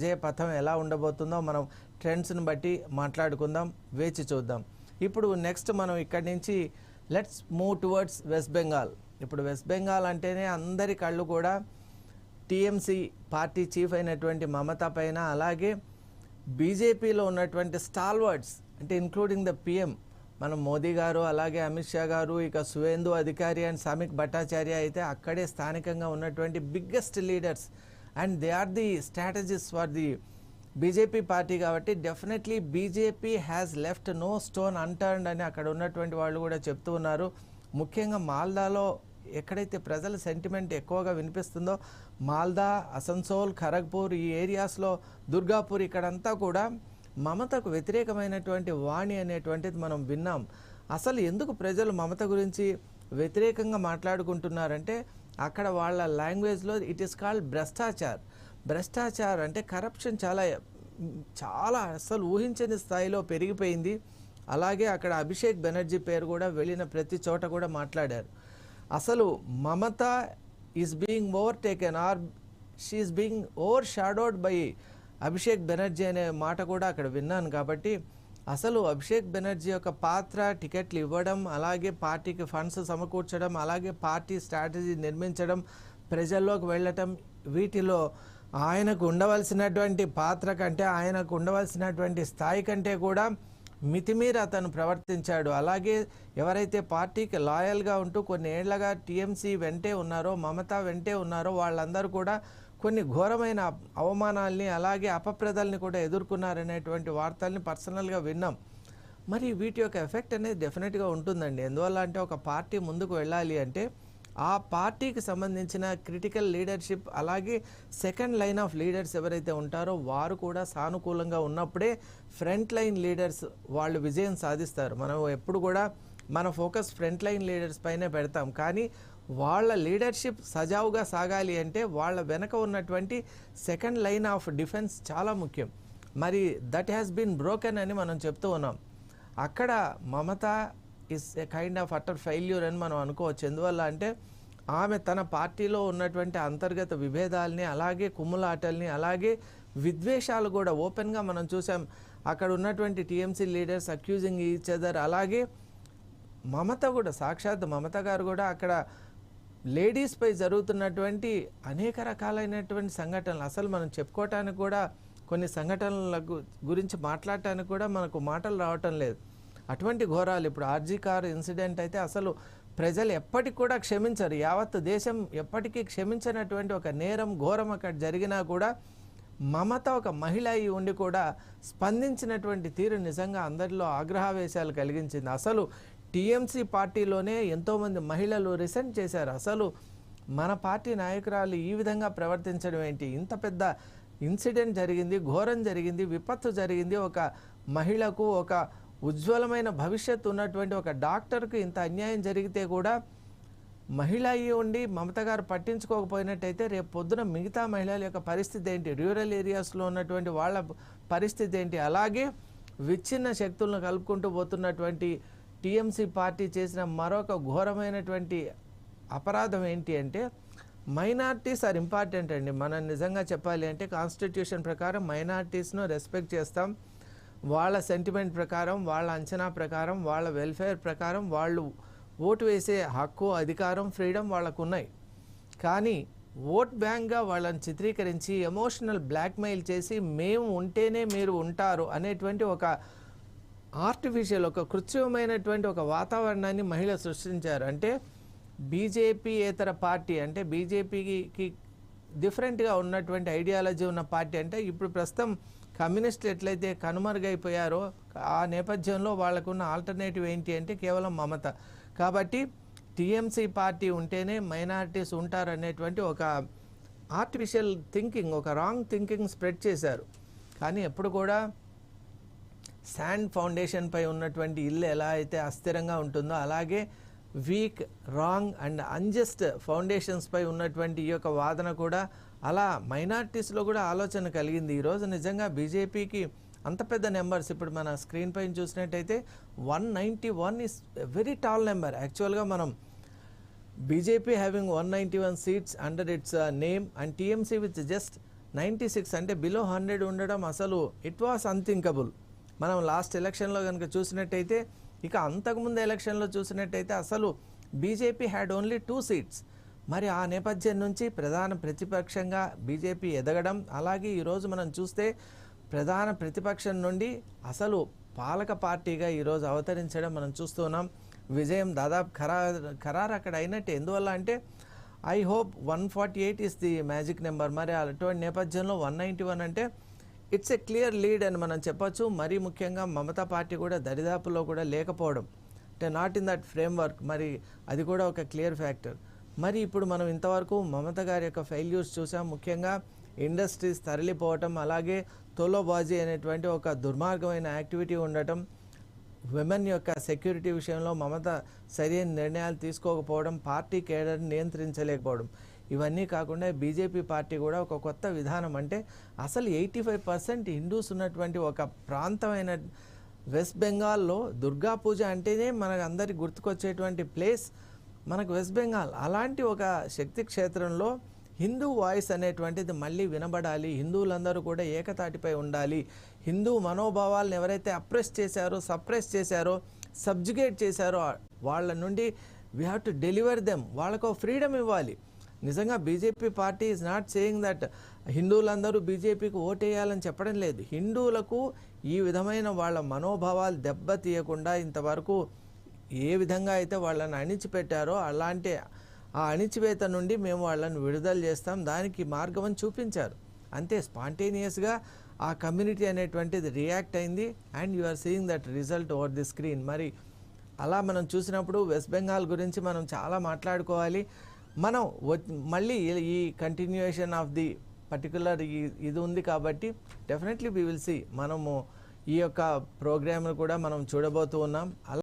విజయ పథం ఎలా ఉండబోతుందో మనం ట్రెండ్స్ని బట్టి మాట్లాడుకుందాం, వేచి చూద్దాం. ఇప్పుడు నెక్స్ట్ మనం ఇక్కడి నుంచి let's move towards west Bengal. ఇప్పుడు వెస్ట్ బెంగాల్ అంటేనే అందరి కళ్ళు కూడా టీఎంసీ పార్టీ చీఫ్ అయినటువంటి మమతా పైన, అలాగే బీజేపీలో ఉన్నటువంటి స్టాల్వర్డ్స్ అంటే ఇంక్లూడింగ్ ద పిఎం మనం మోదీ గారు, అలాగే అమిత్ షా గారు, ఇక సువేందు అధికారి అండ్ సమీక్ భట్టాచార్య అయితే అక్కడే స్థానికంగా ఉన్నటువంటి biggest leaders and they are the strategist for the BJP party. కాబట్టి definitely BJP has left no stone unturned అని అక్కడ ఉన్నటువంటి వాళ్ళు కూడా చెప్తూ ఉన్నారు. ముఖ్యంగా మాల్దాలో ఎక్కడైతే ప్రజల సెంటిమెంట్ ఎక్కువగా వినిపిస్తుందో, మాల్దా, అసన్సోల్, ఖరగ్పూర్ ఈ ఏరియాస్లో, దుర్గాపూర్ ఇక్కడంతా కూడా మమతకు వ్యతిరేకమైనటువంటి వాణి అనేటువంటిది మనం విన్నాం. అసలు ఎందుకు ప్రజలు మమత గురించి వ్యతిరేకంగా మాట్లాడుకుంటున్నారంటే అక్కడ వాళ్ళ లాంగ్వేజ్లో it is called Bhrashtachar. Bhrashtachar అంటే కరప్షన్ చాలా అసలు ఊహించని స్థాయిలో పెరిగిపోయింది. అలాగే అక్కడ అభిషేక్ బెనర్జీ పేరు కూడా వెళ్ళిన ప్రతి చోట కూడా మాట్లాడారు. అసలు Mamata is being overtaken or she's being overshadowed by Abhishek Banerjee అనే మాట కూడా అక్కడ విన్నాను. కాబట్టి అసలు అభిషేక్ బెనర్జీ యొక్క పాత్ర టికెట్లు ఇవ్వడం, అలాగే పార్టీకి ఫండ్స్ సమకూర్చడం, అలాగే పార్టీ స్ట్రాటజీ నిర్మించడం, ప్రజల్లోకి వెళ్ళటం, వీటిలో ఆయనకు ఉండవలసినటువంటి పాత్ర కంటే, ఆయనకు ఉండవలసినటువంటి స్థాయి కంటే కూడా మితిమీర అతను ప్రవర్తించాడు. అలాగే ఎవరైతే పార్టీకి లాయల్గా ఉంటూ కొన్ని ఏళ్లగా టీఎంసీ వెంటే ఉన్నారో, మమతా వెంటే ఉన్నారో వాళ్ళందరూ కూడా కొన్ని ఘోరమైన అవమానాల్ని, అలాగే అపప్రదల్ని కూడా ఎదుర్కొన్నారనేటువంటి వార్తల్ని పర్సనల్గా విన్నాం. మరి వీటి యొక్క ఎఫెక్ట్ అనేది డెఫినెట్గా ఉంటుందండి. ఎందువల్ల అంటే ఒక పార్టీ ముందుకు వెళ్ళాలి అంటే ఆ పార్టీకి సంబంధించిన క్రిటికల్ లీడర్షిప్, అలాగే సెకండ్ లైన్ ఆఫ్ లీడర్స్ ఎవరైతే ఉంటారో వారు కూడా సానుకూలంగా ఉన్నప్పుడే ఫ్రంట్ లైన్ లీడర్స్ వాళ్ళు విజయం సాధిస్తారు. మనం ఎప్పుడు కూడా మన ఫోకస్ ఫ్రంట్ లైన్ లీడర్స్ పైనే పెడతాం, కానీ వాళ్ళ లీడర్షిప్ సజావుగా సాగాలి అంటే వాళ్ళ వెనక ఉన్నటువంటి సెకండ్ లైన్ ఆఫ్ డిఫెన్స్ చాలా ముఖ్యం. మరి దట్ హ్యాస్ బీన్ బ్రోకెన్ అని మనం చెప్తూ ఉన్నాం. అక్కడ Mamata is a kind of utter failure అని మనం అనుకోవచ్చు. ఎందువల్ల అంటే ఆమె తన పార్టీలో ఉన్నటువంటి అంతర్గత విభేదాలని, అలాగే కుమ్ములాటల్ని, అలాగే విద్వేషాలు కూడా ఓపెన్గా మనం చూసాం. అక్కడ ఉన్నటువంటి TMC leaders accusing each other, అలాగే మమత కూడా, సాక్షాత్ మమత గారు కూడా అక్కడ లేడీస్పై జరుగుతున్నటువంటి అనేక రకాలైనటువంటి సంఘటనలు, అసలు మనం చెప్పుకోవటానికి కూడా కొన్ని సంఘటనల గురించి మాట్లాడటానికి కూడా మనకు మాటలు రావటం లేదు. అటువంటి ఘోరాలు ఇప్పుడు ఆర్జీ కార్ ఇన్సిడెంట్ అయితే అసలు ప్రజలు ఎప్పటికి కూడా క్షమించరు. యావత్ దేశం ఎప్పటికీ క్షమించినటువంటి ఒక నేరం, ఘోరం అక్కడ జరిగినా కూడా మమత ఒక మహిళ అయి ఉండి కూడా స్పందించినటువంటి తీరు నిజంగా అందరిలో ఆగ్రహావేశాలు కలిగించింది. అసలు టీఎంసీ పార్టీలోనే ఎంతోమంది మహిళలు రిసెంట్ చేశారు. అసలు మన పార్టీ నాయకురాలు ఈ విధంగా ప్రవర్తించడం ఏంటి? ఇంత పెద్ద ఇన్సిడెంట్ జరిగింది, ఘోరం జరిగింది, విపత్తు జరిగింది. ఒక మహిళకు, ఒక ఉజ్వలమైన భవిష్యత్తు ఉన్నటువంటి ఒక డాక్టర్కు ఇంత అన్యాయం జరిగితే కూడా మహిళ అయ్యి ఉండి మమత గారు పట్టించుకోకపోయినట్టయితే రేపు పొద్దున మిగతా మహిళల యొక్క పరిస్థితి ఏంటి? రూరల్ ఏరియాస్లో ఉన్నటువంటి వాళ్ళ పరిస్థితి ఏంటి? అలాగే విచ్ఛిన్న శక్తులను కలుపుకుంటూ పోతున్నటువంటి టీఎంసీ పార్టీ చేసిన మరొక ఘోరమైనటువంటి అపరాధం ఏంటి అంటే మైనారిటీస్ ఆర్ ఇంపార్టెంట్ అండి. మనం నిజంగా చెప్పాలి అంటే కాన్స్టిట్యూషన్ ప్రకారం మైనారిటీస్ను రెస్పెక్ట్ చేస్తాం. వాళ్ళ సెంటిమెంట్ ప్రకారం, వాళ్ళ అంచనా ప్రకారం, వాళ్ళ వెల్ఫేర్ ప్రకారం వాళ్ళు ఓటు వేసే హక్కు, అధికారం, ఫ్రీడమ్ వాళ్ళకు ఉన్నాయి. కానీ ఓట్ బ్యాంక్గా వాళ్ళని చిత్రీకరించి ఎమోషనల్ బ్లాక్మెయిల్ చేసి మేము ఉంటేనే మీరు ఉంటారు అనేటువంటి ఒక ఆర్టిఫిషియల్, ఒక కృత్రిమమైనటువంటి ఒక వాతావరణాన్ని మహిళ సృష్టించారు. అంటే బీజేపీయేతర పార్టీ, అంటే బీజేపీకి డిఫరెంట్గా ఉన్నటువంటి ఐడియాలజీ ఉన్న పార్టీ, అంటే ఇప్పుడు ప్రస్తుతం కమ్యూనిస్టులు ఎట్లయితే కనుమరుగైపోయారో ఆ నేపథ్యంలో వాళ్ళకున్న ఆల్టర్నేటివ్ ఏంటి అంటే కేవలం మమత. కాబట్టి టీఎంసీ పార్టీ ఉంటేనే మైనారిటీస్ ఉంటారు అనేటువంటి ఒక ఆర్టిఫిషియల్ థింకింగ్, ఒక రాంగ్ థింకింగ్ స్ప్రెడ్ చేశారు. కానీ ఎప్పుడు కూడా శాండ్ ఫౌండేషన్పై ఉన్నటువంటి ఇల్లు ఎలా అయితే అస్థిరంగా ఉంటుందో అలాగే వీక్, రాంగ్ అండ్ అన్జస్ట్ ఫౌండేషన్స్పై ఉన్నటువంటి ఈ యొక్క వాదన కూడా అలా మైనారిటీస్లో కూడా ఆలోచన కలిగింది. ఈరోజు నిజంగా బీజేపీకి అంత పెద్ద నెంబర్స్ ఇప్పుడు మన స్క్రీన్ పైన చూసినట్టయితే 191 ఈస్ వెరీ టాల్ నెంబర్. యాక్చువల్గా మనం BJP having 191 seats under its name and TMC with just 96 అంటే బిలో 100 ఉండడం అసలు ఇట్ వాస్ అన్థింకబుల్. మనం లాస్ట్ ఎలక్షన్లో కనుక చూసినట్టయితే, ఇక అంతకుముందు ఎలక్షన్లో చూసినట్టయితే అసలు బీజేపీ హ్యాడ్ ఓన్లీ 2 సీట్స్. మరి ఆ నేపథ్యం నుంచి ప్రధాన ప్రతిపక్షంగా బీజేపీ ఎదగడం, అలాగే ఈరోజు మనం చూస్తే ప్రధాన ప్రతిపక్షం నుండి అసలు పాలక పార్టీగా ఈరోజు అవతరించడం మనం చూస్తున్నాం. విజయం దాదాపు ఖరారు అక్కడ అయినట్టు. ఎందువల్ల అంటే I hope 148 is the magic number. మరి అటువంటి నేపథ్యంలో 191 అంటే ఇట్స్ ఏ క్లియర్ లీడ్ అని మనం చెప్పొచ్చు. మరీ ముఖ్యంగా మమతా పార్టీ కూడా దరిదాపుల్లో కూడా లేకపోవడం, అంటే నాట్ ఇన్ దట్ ఫ్రేమ్వర్క్, మరి అది కూడా ఒక క్లియర్ ఫ్యాక్టర్. మరి ఇప్పుడు మనం ఇంతవరకు మమత గారి యొక్క ఫెయిల్యూర్స్ చూసాం. ముఖ్యంగా ఇండస్ట్రీస్ తరలిపోవటం, అలాగే తోలోబాజీ అనేటువంటి ఒక దుర్మార్గమైన యాక్టివిటీ ఉండటం, విమెన్ యొక్క సెక్యూరిటీ విషయంలో మమత సరైన నిర్ణయాలు తీసుకోకపోవడం, పార్టీ కేడర్ని నియంత్రించలేకపోవడం, ఇవన్నీ కాకుండా బీజేపీ పార్టీ కూడా ఒక కొత్త విధానం, అంటే అసలు 85% హిందూస్ ఉన్నటువంటి ఒక ప్రాంతమైన వెస్ట్ బెంగాల్లో దుర్గా పూజ అంటేనే మనకు అందరికి గుర్తుకొచ్చేటువంటి ప్లేస్ మనకు వెస్ట్ బెంగాల్. అలాంటి ఒక శక్తి క్షేత్రంలో హిందూ వాయిస్ అనేటువంటిది మళ్ళీ వినబడాలి, హిందువులందరూ కూడా ఏకతాటిపై ఉండాలి, హిందూ మనోభావాలను ఎవరైతే అప్రెస్ చేశారో, సప్రెస్ చేశారో, సబ్జుగేట్ చేశారో వాళ్ళ నుండి we have to deliver them, వాళ్ళకు ఫ్రీడమ్ ఇవ్వాలి. నిజంగా BJP party is not saying that హిందువులందరూ బీజేపీకి ఓటేయాలని చెప్పడం లేదు. హిందువులకు ఈ విధమైన వాళ్ళ మనోభావాలు దెబ్బతీయకుండా ఇంతవరకు ఏ విధంగా అయితే వాళ్ళని అణిచిపెట్టారో అలాంటి ఆ అణిచివేత నుండి మేము వాళ్ళని విడుదల చేస్తాం, దానికి మార్గం అని చూపించారు. అంతే, స్పాంటేనియస్గా ఆ కమ్యూనిటీ అనేటువంటిది రియాక్ట్ అయింది. And you are seeing that result over the screen. మరి అలా మనం చూసినప్పుడు వెస్ట్ బెంగాల్ గురించి మనం చాలా మాట్లాడుకోవాలి. మనం మళ్ళీ ఈ కంటిన్యూయేషన్ ఆఫ్ ది పర్టికులర్ ఇది ఉంది కాబట్టి డెఫినెట్లీ వీ విల్ సీ. మనము ఈ యొక్క ప్రోగ్రామ్ను కూడా మనం చూడబోతూ ఉన్నాం.